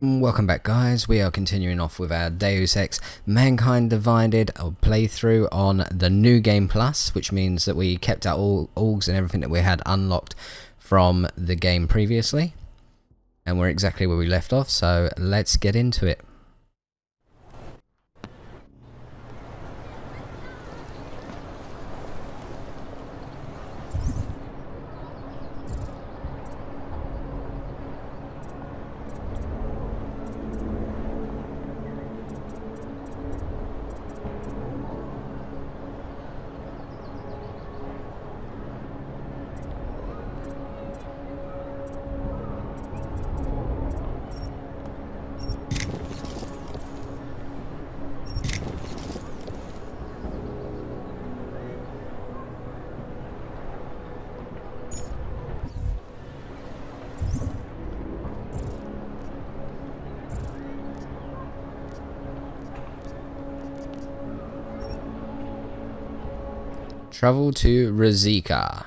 Welcome back, guys. We are continuing off with our Deus Ex Mankind Divided playthrough on the New Game Plus, which means that we kept our augs and everything that we had unlocked from the game previously. And we're exactly where we left off, so let's get into it. Travel to Ruzicka.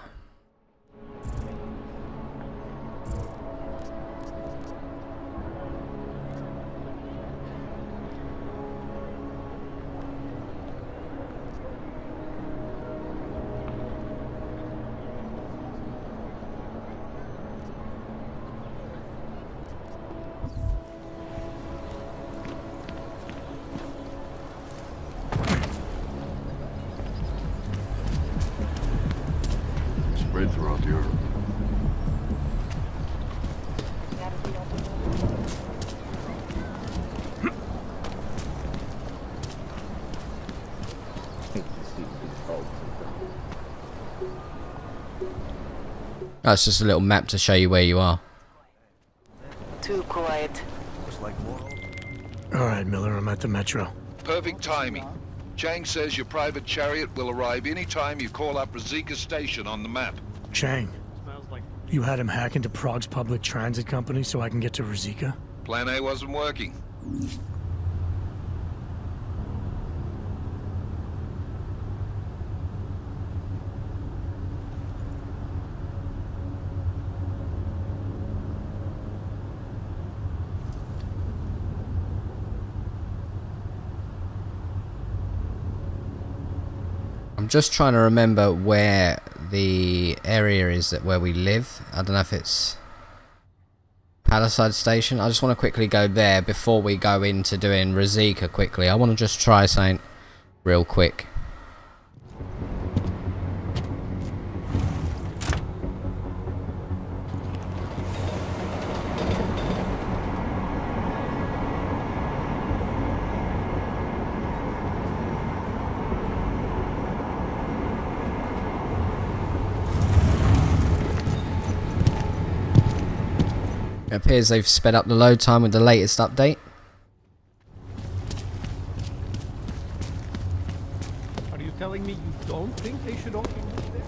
Throughout the earth. Oh, it's just a little map to show you where you are. Too quiet. Alright, Miller, I'm at the metro. Perfect timing. Chang says your private chariot will arrive anytime you call up Ruzicka Station on the map. Chang, you had him hack into Prague's public transit company so I can get to Ruzicka? Plan A wasn't working. I'm just trying to remember where the area is where we live. I don't know if it's Palisade Station. I just want to quickly go there before we go into doing Ruzicka quickly. I want to just try something real quick. It appears they've sped up the load time with the latest update. Are you telling me you don't think they should open this there?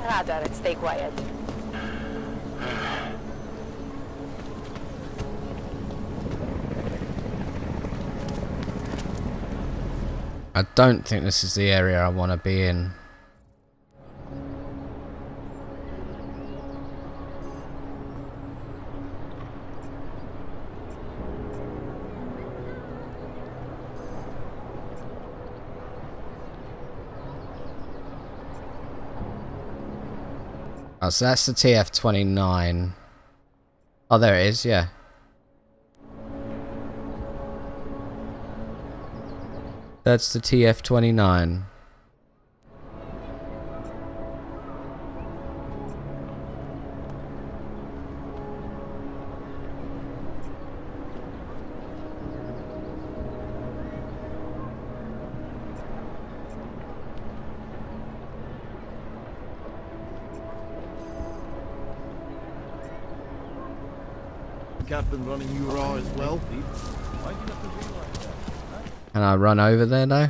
Radar, stay quiet. I don't think this is the area I want to be in. Oh, so that's the TF-29. Oh, there it is, yeah. That's the TF-29. Captain running you raw as well. Why do you have to realize that? Can I run over there though?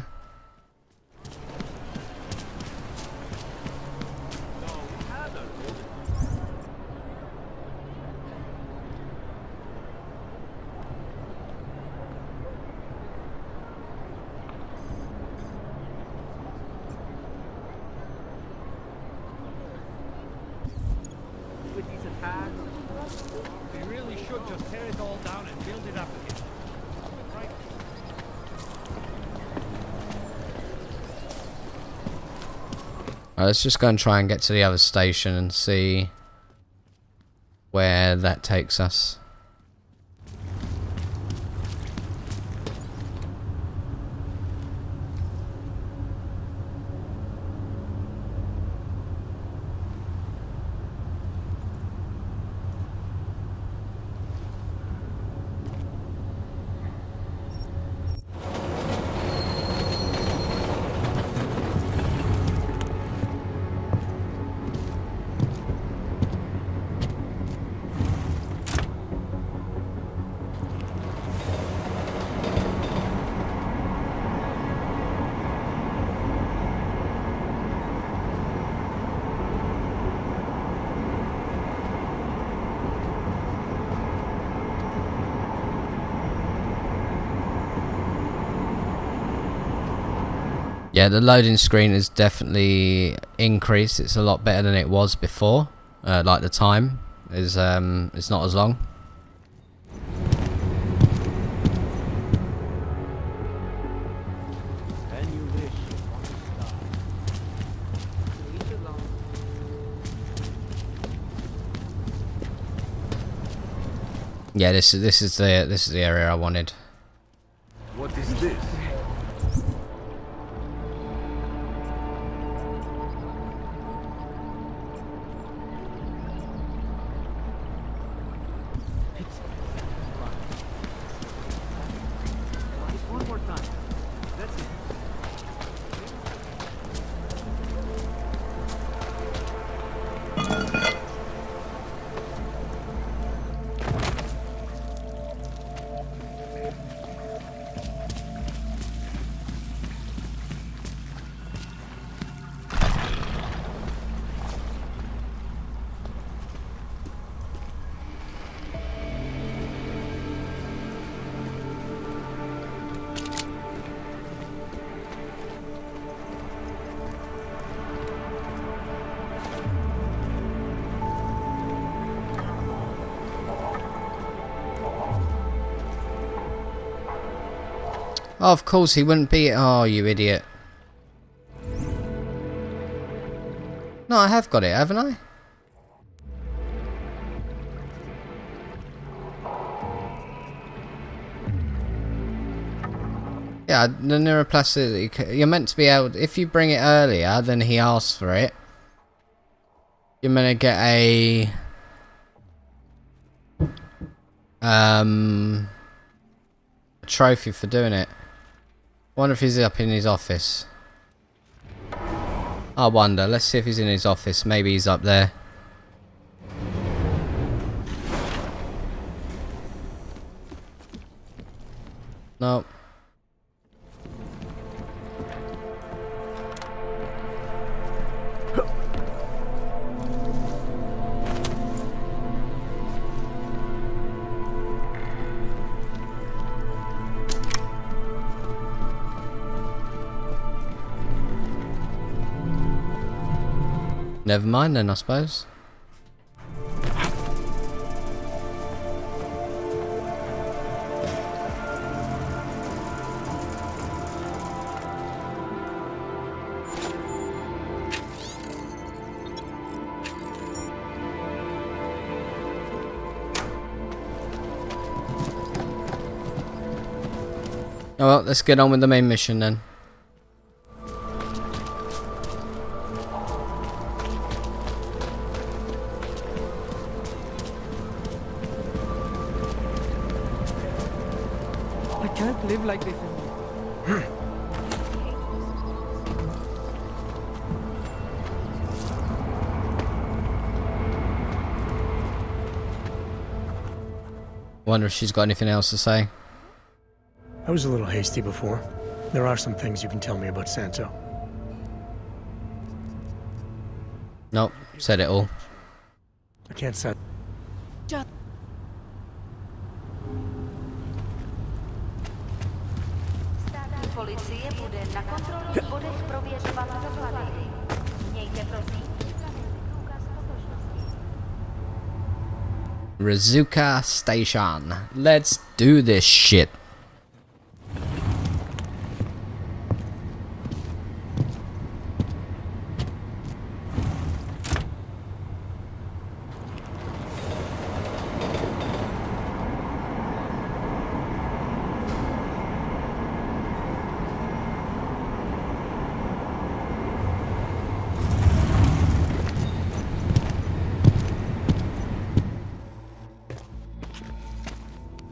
With these attacks, do you really should just tear it all down and build it up again. Right. Right, let's just go and try and get to the other station and see where that takes us. Yeah, the loading screen has definitely increased. It's a lot better than it was before. Like the time is it's not as long. Yeah, this is the area I wanted. What is this? One more time. That's it. Oh, of course he wouldn't be. Oh, you idiot. No, I have got it, haven't I? Yeah, the neuroplasticity. You're meant to be able. If you bring it earlier than he asks for it, you're meant to get a trophy for doing it. Wonder if he's up in his office. I wonder. Let's see if he's in his office. Maybe he's up there. Nope. Never mind then, I suppose. Oh well, let's get on with the main mission then. I can't live like this anymore. Wonder if she's got anything else to say. I was a little hasty before. There are some things you can tell me about Santo. Nope, said it all. I can't say. Policie bude na kontrolních bodech prověřovat doklady. Mějte prosím připravený průkaz totožnosti. Ruzicka Station. Let's do this shit.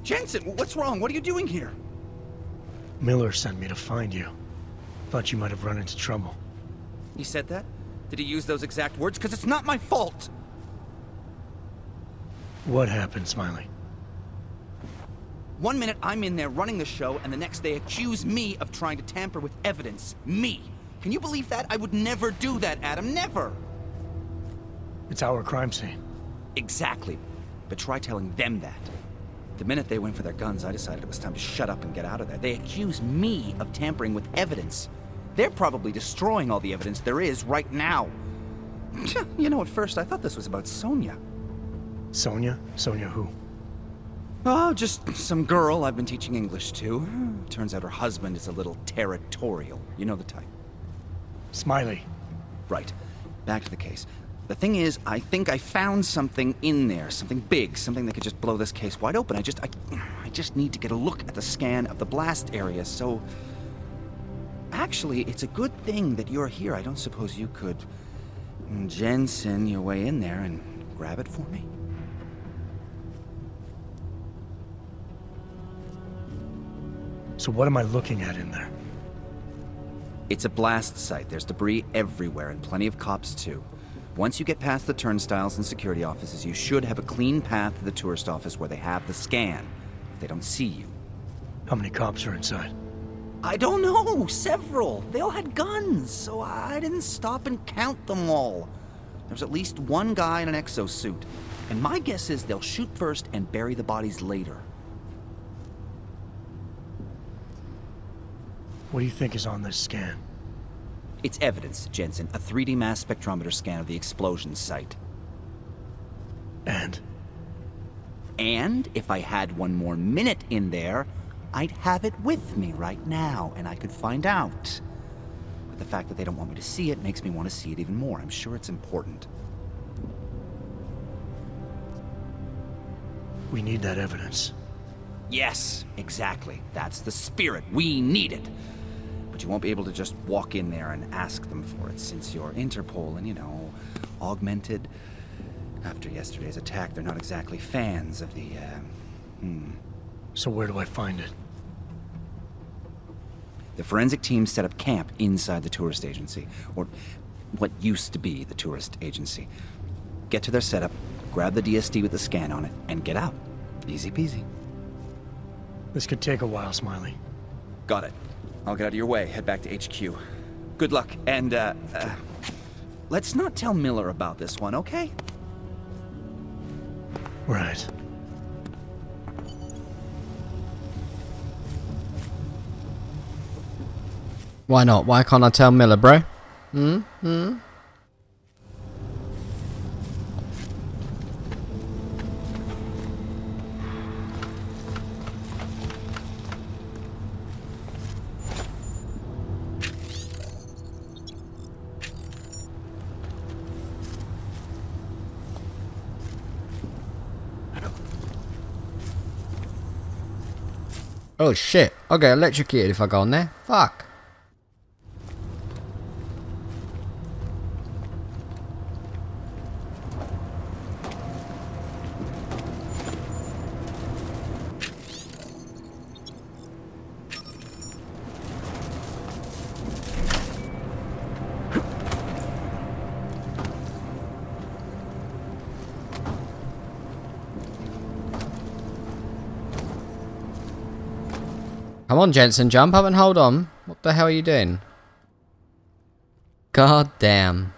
Jensen, what's wrong? What are you doing here? Miller sent me to find you. Thought you might have run into trouble. He said that? Did he use those exact words? Because it's not my fault! What happened, Smiley? 1 minute I'm in there running the show, and the next they accuse me of trying to tamper with evidence. Me! Can you believe that? I would never do that, Adam. Never! It's our crime scene. Exactly. But try telling them that. The minute they went for their guns, I decided it was time to shut up and get out of there. They accuse me of tampering with evidence. They're probably destroying all the evidence there is right now. You know, at first I thought this was about Sonia. Sonia? Sonia who? Oh, just some girl I've been teaching English to. Turns out her husband is a little territorial. You know the type. Smiley. Right. Back to the case. The thing is, I think I found something in there, something big, something that could just blow this case wide open. I just need to get a look at the scan of the blast area, so... Actually, it's a good thing that you're here. I don't suppose you could... Jensen your way in there and grab it for me? So what am I looking at in there? It's a blast site. There's debris everywhere, and plenty of cops, too. Once you get past the turnstiles and security offices, you should have a clean path to the tourist office where they have the scan, if they don't see you. How many cops are inside? I don't know. Several. They all had guns, so I didn't stop and count them all. There's at least one guy in an exosuit, and my guess is they'll shoot first and bury the bodies later. What do you think is on this scan? It's evidence, Jensen. A 3D mass spectrometer scan of the explosion site. And? And if I had one more minute in there, I'd have it with me right now, and I could find out. But the fact that they don't want me to see it makes me want to see it even more. I'm sure it's important. We need that evidence. Yes, exactly. That's the spirit. We need it. But you won't be able to just walk in there and ask them for it, since you're Interpol and, you know, augmented. After yesterday's attack, they're not exactly fans of the, So where do I find it? The forensic team set up camp inside the tourist agency, or what used to be the tourist agency. Get to their setup, grab the DSD with the scan on it, and get out. Easy peasy. This could take a while, Smiley. Got it. I'll get out of your way, head back to HQ. Good luck, and, let's not tell Miller about this one, okay? Right. Why not? Why can't I tell Miller, bro? Oh shit, I'll get electrocuted if I go on there. Fuck. Come on, Jensen, jump up and hold on. What the hell are you doing? God damn.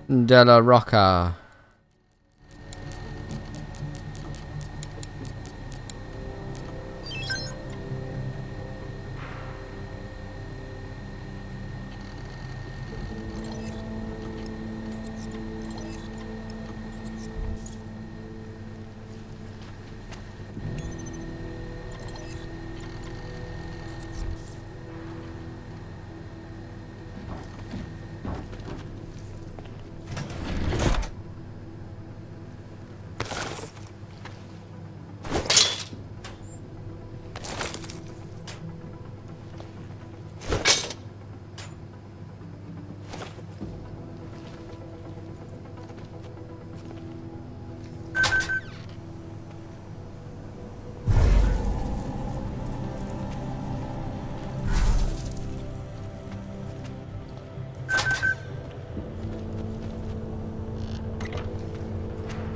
De La Rocca.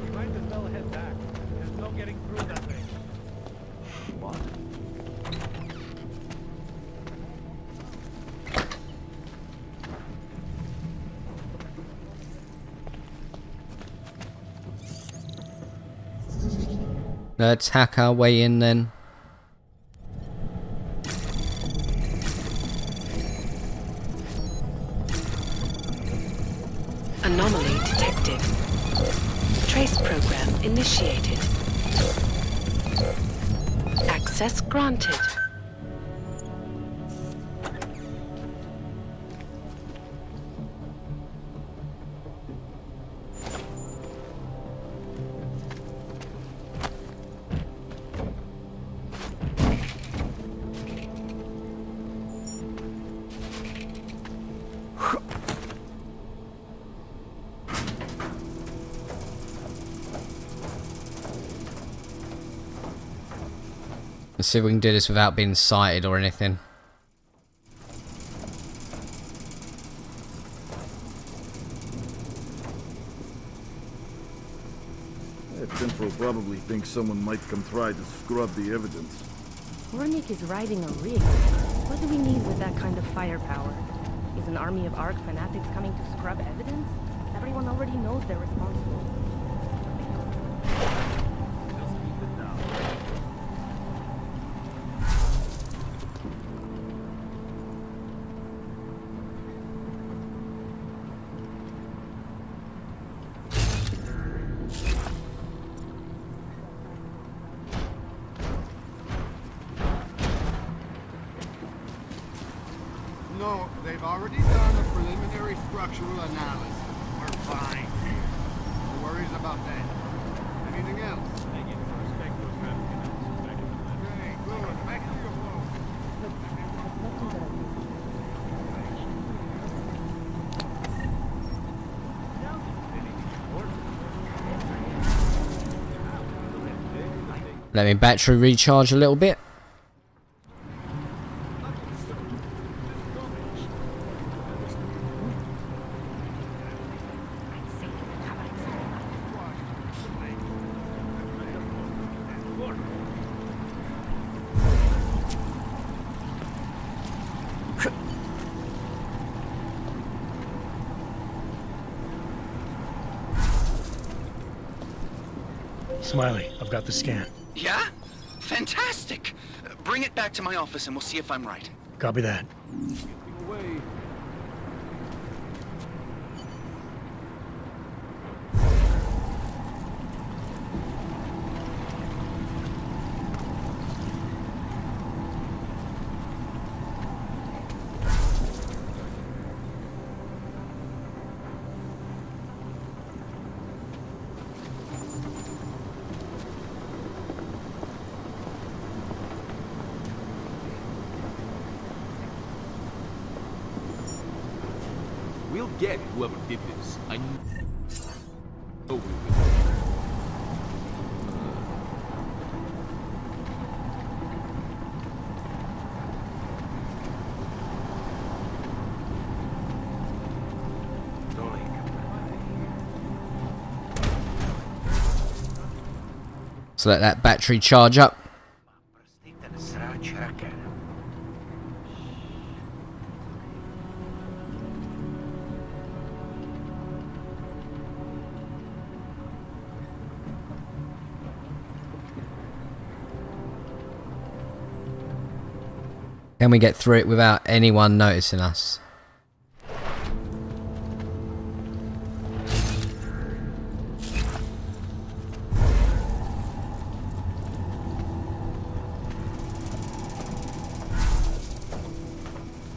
You might as well head back. There's no getting through that way. What? Let's hack our way in then. Anomaly detected. Trace program initiated. Access granted. Let's see if we can do this without being sighted or anything. Temporal probably thinks someone might come try to scrub the evidence. Warnick is riding a rig. What do we need with that kind of firepower? Is an army of ARC fanatics coming to scrub evidence? Everyone already knows they're responsible. Just keep it down. No, they've already done a preliminary structural analysis. We're fine. No worries about that. Anything else? They get to respect those Africans. Okay, good. Back to your phone. Let me battery recharge a little bit. Smiley, I've got the scan. Yeah? Fantastic! Bring it back to my office and we'll see if I'm right. Copy that. Away. We'll get whoever did this. I know we will. So let that battery charge up. Can we get through it without anyone noticing us?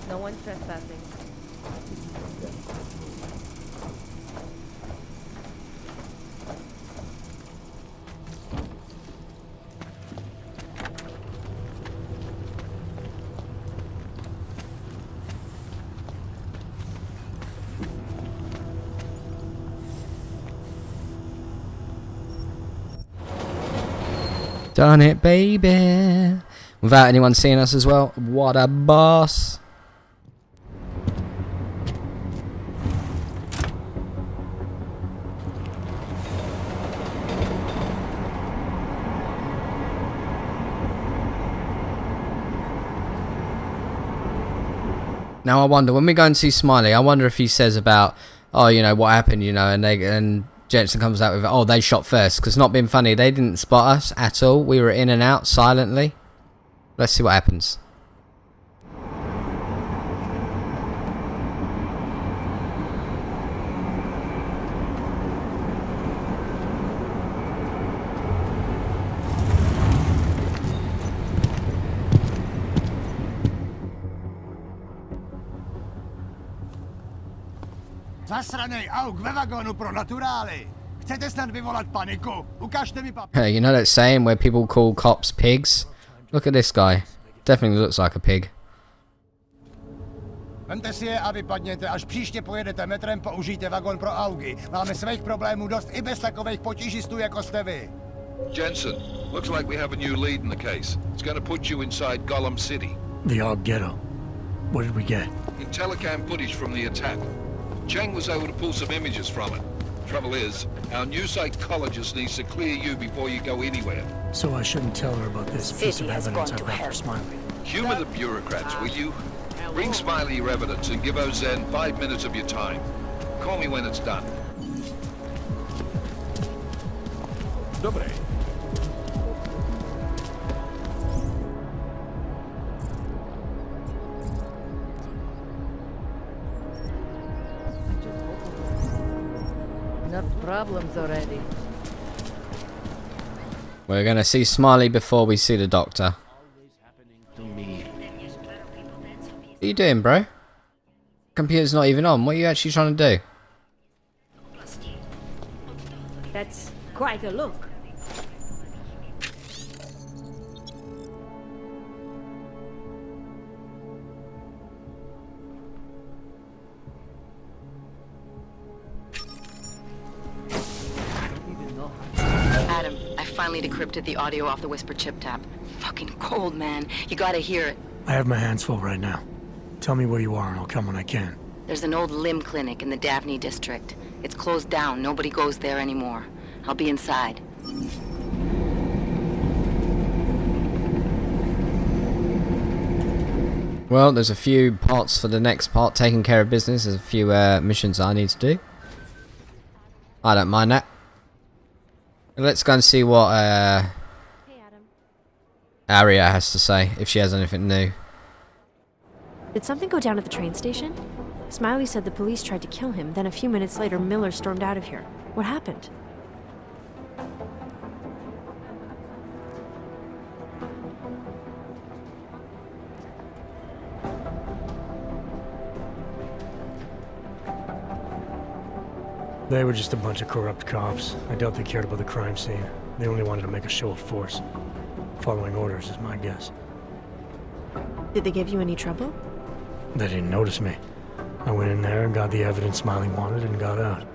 No one's trespassing. Done it, baby. Without anyone seeing us as well. What a boss. Now I wonder, when we go and see Smiley, I wonder if he says about, oh, you know, what happened, you know, and Jensen comes out with, oh, they shot first, because not being funny, they didn't spot us at all. We were in and out silently. Let's see what happens. Zasranej Aug ve vagónu pro naturály. Chcete snad vyvolat paniku? Ukažte mi papír. Hey, you know that saying where people call cops pigs? Look at this guy. Definitely looks like a pig. Vemte si je a vypadněte, až příště pojedete metrem, použijte vagón pro Augy. Máme svých problémů dost i bez takových potížistů jako jste vy. Jensen, looks like we have a new lead in the case. It's going to put you inside Gollum City. The Aug ghetto. What did we get? In telecam footage from the attack. Cheng was able to pull some images from it. Trouble is, our new psychologist needs to clear you before you go anywhere. So I shouldn't tell her about this piece of evidence I've got for Smiley. Humor the bureaucrats, will you? Bring Smiley your evidence and give Ozen 5 minutes of your time. Call me when it's done. Dobré. Enough problems already. We're gonna see Smiley before we see the doctor. What are you doing, bro? Computer's not even on. What are you actually trying to do? That's quite a look. Adam, I finally decrypted the audio off the Whisper chip tap. Fucking cold, man. You gotta hear it. I have my hands full right now. Tell me where you are and I'll come when I can. There's an old limb clinic in the Daphne district. It's closed down. Nobody goes there anymore. I'll be inside. Well, there's a few parts for the next part. Taking care of business. There's a few missions I need to do. I don't mind that. Let's go and see what Aria has to say, if she has anything new. Did something go down at the train station? Smiley said the police tried to kill him, then a few minutes later Miller stormed out of here. What happened? They were just a bunch of corrupt cops. I doubt they cared about the crime scene. They only wanted to make a show of force. Following orders is my guess. Did they give you any trouble? They didn't notice me. I went in there and got the evidence Smiley wanted and got out.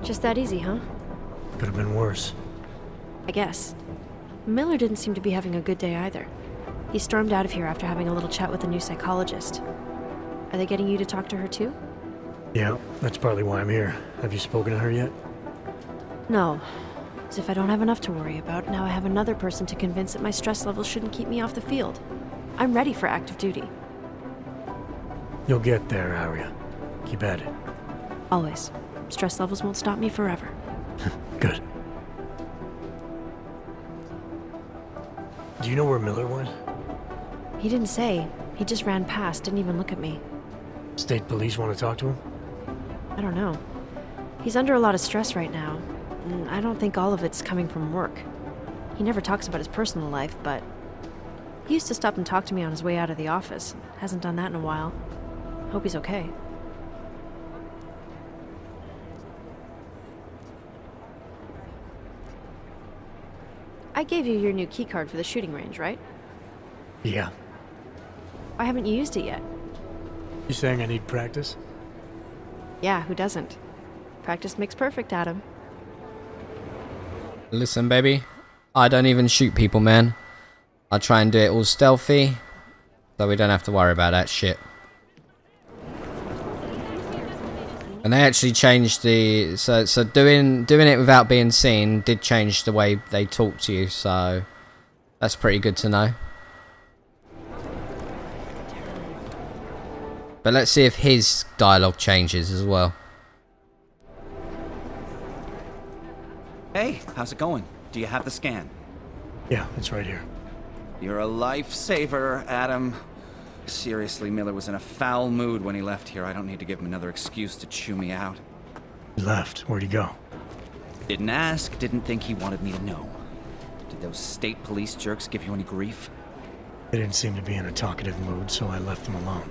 Just that easy, huh? Could have been worse. I guess. Miller didn't seem to be having a good day either. He stormed out of here after having a little chat with the new psychologist. Are they getting you to talk to her too? Yeah, that's partly why I'm here. Have you spoken to her yet? No. As if I don't have enough to worry about, now I have another person to convince that my stress levels shouldn't keep me off the field. I'm ready for active duty. You'll get there, Aria. Keep at it. Always. Stress levels won't stop me forever. Good. Do you know where Miller went? He didn't say. He He just ran past, didn't even look at me. State police want to talk to him? I don't know. He's under a lot of stress right now, and I don't think all of it's coming from work. He never talks about his personal life, but he used to stop and talk to me on his way out of the office. Hasn't done that in a while. Hope he's okay. I gave you your new keycard for the shooting range, right? Yeah. Why haven't you used it yet? You saying I need practice? Yeah, who doesn't? Practice makes perfect, Adam. Listen, baby. I don't even shoot people, man. I try and do it all stealthy, so we don't have to worry about that shit. And they actually changed the... So doing it without being seen did change the way they talk to you, so... That's pretty good to know. But let's see if his dialogue changes as well. Hey, how's it going? Do you have the scan? Yeah, it's right here. You're a lifesaver, Adam. Seriously, Miller was in a foul mood when he left here. I don't need to give him another excuse to chew me out. He left. Where'd he go? Didn't ask, didn't think he wanted me to know. Did those state police jerks give you any grief? They didn't seem to be in a talkative mood, so I left them alone.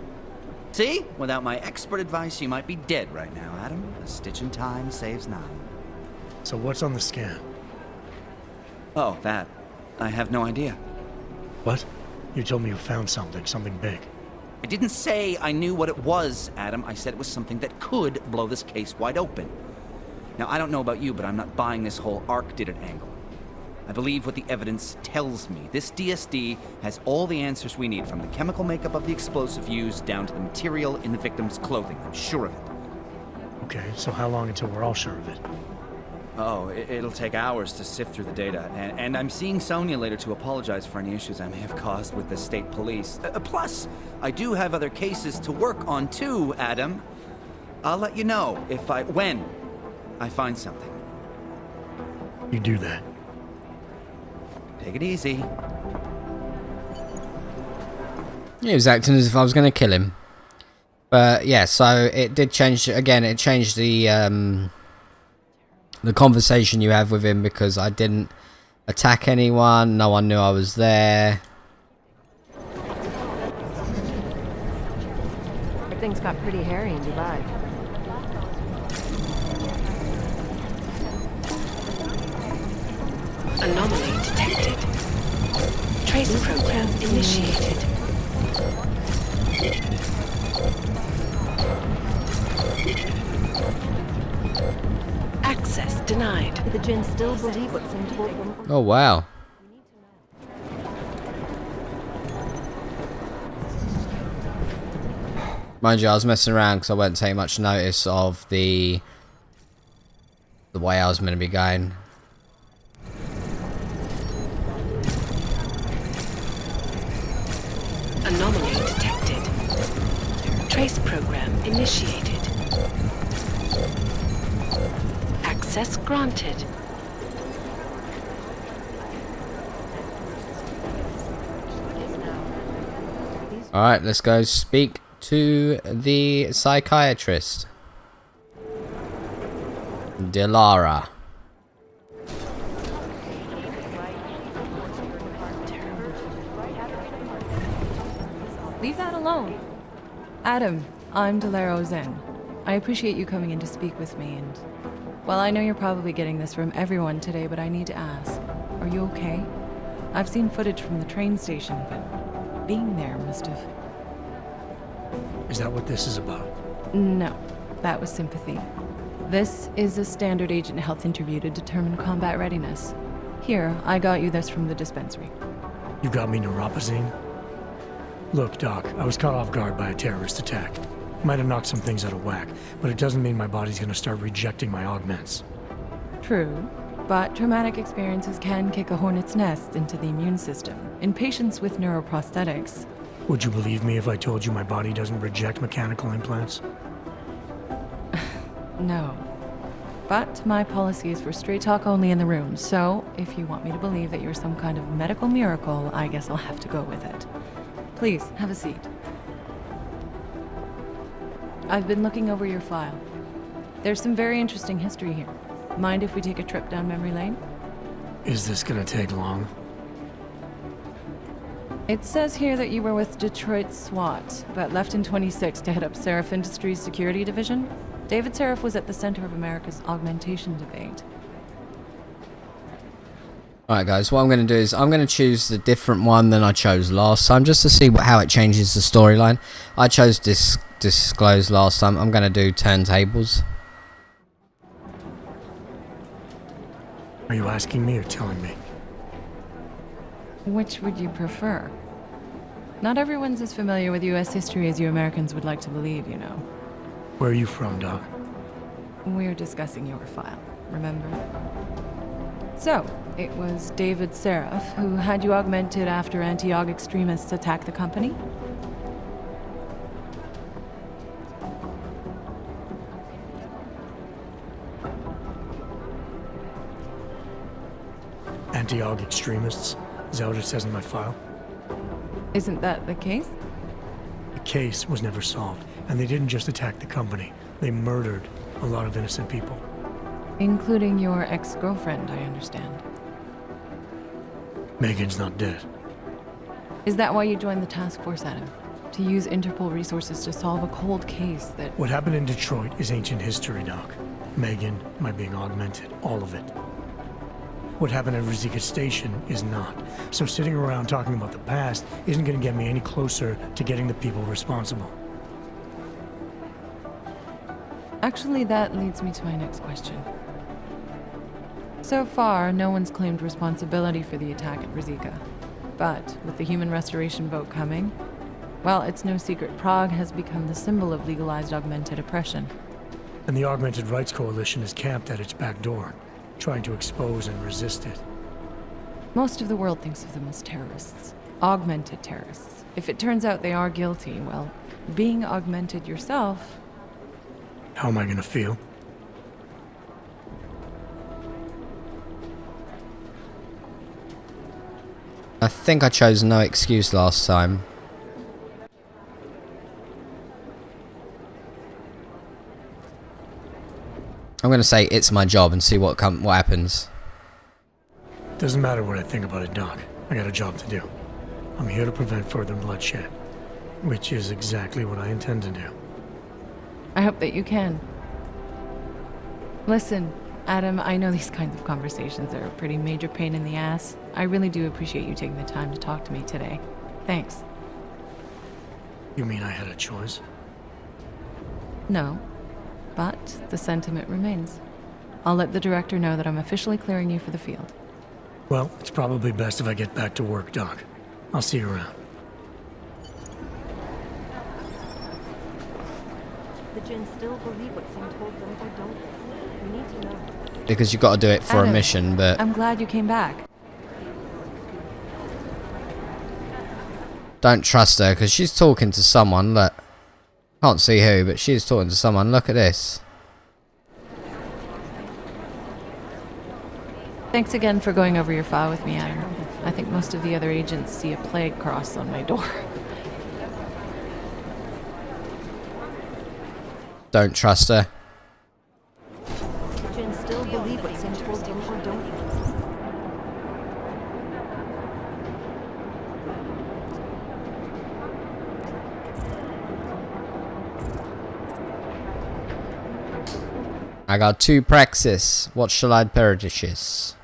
See? Without my expert advice, you might be dead right now, Adam. A stitch in time saves 9. So what's on the scan? Oh, that. I have no idea. What? You told me you found something big. I didn't say I knew what it was, Adam. I said it was something that could blow this case wide open. Now, I don't know about you, but I'm not buying this whole Ark did it angle. I believe what the evidence tells me. This DSD has all the answers we need, from the chemical makeup of the explosive used down to the material in the victim's clothing. I'm sure of it. Okay, so how long until we're all sure of it? Oh, it'll take hours to sift through the data, and I'm seeing Sonia later to apologize for any issues I may have caused with the state police. Plus, I do have other cases to work on too, Adam. I'll let you know when I find something. You do that. Take it easy. He was acting as if I was going to kill him. But yeah, so it did change again. It changed the conversation you have with him, because I didn't attack anyone. No one knew I was there. Everything's got pretty hairy in Dubai. Anomaly detected. Trace program initiated. Access denied. Did the Jinn still believe what Sim told them? Oh, wow. Mind you, I was messing around because I wouldn't take much notice of the way I was meant to be going. Anomaly detected. Trace program initiated. Access granted. Alright, let's go speak to the psychiatrist. Dilara. Leave that alone. Adam, I'm Delaro Zen. I appreciate you coming in to speak with me, and... well, I know you're probably getting this from everyone today, but I need to ask. Are you okay? I've seen footage from the train station, but being there must have... Is that what this is about? No, that was sympathy. This is a standard agent health interview to determine combat readiness. Here, I got you this from the dispensary. You got me neuropazine? Look, Doc, I was caught off guard by a terrorist attack. Might have knocked some things out of whack, but it doesn't mean my body's gonna start rejecting my augments. True, but traumatic experiences can kick a hornet's nest into the immune system in patients with neuroprosthetics. Would you believe me if I told you my body doesn't reject mechanical implants? No. But my policy is for straight talk only in the room, so if you want me to believe that you're some kind of medical miracle, I guess I'll have to go with it. Please, have a seat. I've been looking over your file. There's some very interesting history here. Mind if we take a trip down memory lane? Is this gonna take long? It says here that you were with Detroit SWAT, but left in 26 to head up Seraph Industries' security division. David Seraph was at the center of America's augmentation debate. Alright guys, what I'm going to do is I'm going to choose the different one than I chose last time, just to see how it changes the storyline. I chose disclose last time. I'm going to do turntables. Are you asking me or telling me? Which would you prefer? Not everyone's as familiar with US history as you Americans would like to believe, you know. Where are you from, Doc? We're discussing your file, remember? So, it was David Seraph who had you augmented after anti-Aug extremists attacked the company? Anti-Aug extremists? Is that what it says in my file? Isn't that the case? The case was never solved, and they didn't just attack the company. They murdered a lot of innocent people. Including your ex-girlfriend, I understand. Megan's not dead. Is that why you joined the task force, Adam? To use Interpol resources to solve a cold case that... What happened in Detroit is ancient history, Doc. Megan, my being augmented, all of it. What happened at Ruzicka Station is not. So sitting around talking about the past isn't going to get me any closer to getting the people responsible. Actually, that leads me to my next question. So far, no one's claimed responsibility for the attack at Ruzicka. But with the human restoration vote coming, well, it's no secret Prague has become the symbol of legalized augmented oppression. And the Augmented Rights Coalition is camped at its back door, trying to expose and resist it. Most of the world thinks of them as terrorists. Augmented terrorists. If it turns out they are guilty, well, being augmented yourself... How am I gonna feel? I think I chose no excuse last time. I'm gonna say it's my job and see what happens. Doesn't matter what I think about it, Doc. I got a job to do. I'm here to prevent further bloodshed, which is exactly what I intend to do. I hope that you can. Listen, Adam, I know these kinds of conversations are a pretty major pain in the ass. I really do appreciate you taking the time to talk to me today. Thanks. You mean I had a choice? No, but the sentiment remains. I'll let the director know that I'm officially clearing you for the field. Well, it's probably best if I get back to work, Doc. I'll see you around. The Jinn still believe what Sam told them, or don't they? We need to know. Because you've got to do it for Adam, a mission, but... I'm glad you came back. Don't trust her, because she's talking to someone, look. Can't see who, but she's talking to someone. Look at this. Thanks again for going over your file with me, Adam. I think most of the other agents see a plague cross on my door. Don't trust her. The Jinn still believe what Sam told them, or don't they? I got 2 praxis. What shall I purchase?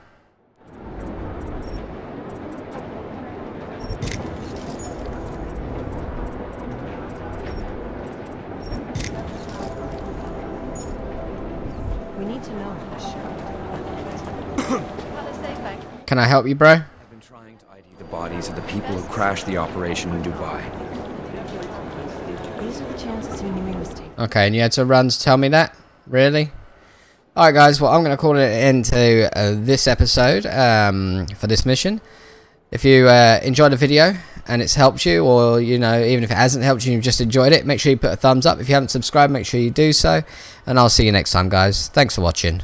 We need to know. Can I help you, bro? I've been trying to ID the bodies of the people who crashed the operation in Dubai. These are the chances he knew he was taking. Okay, and you had to run to tell me that? Really? Alright guys, well I'm going to call it into this episode for this mission. If you enjoyed the video and it's helped you, or you know, even if it hasn't helped you, you've just enjoyed it, make sure you put a thumbs up. If you haven't subscribed, make sure you do so. And I'll see you next time guys. Thanks for watching.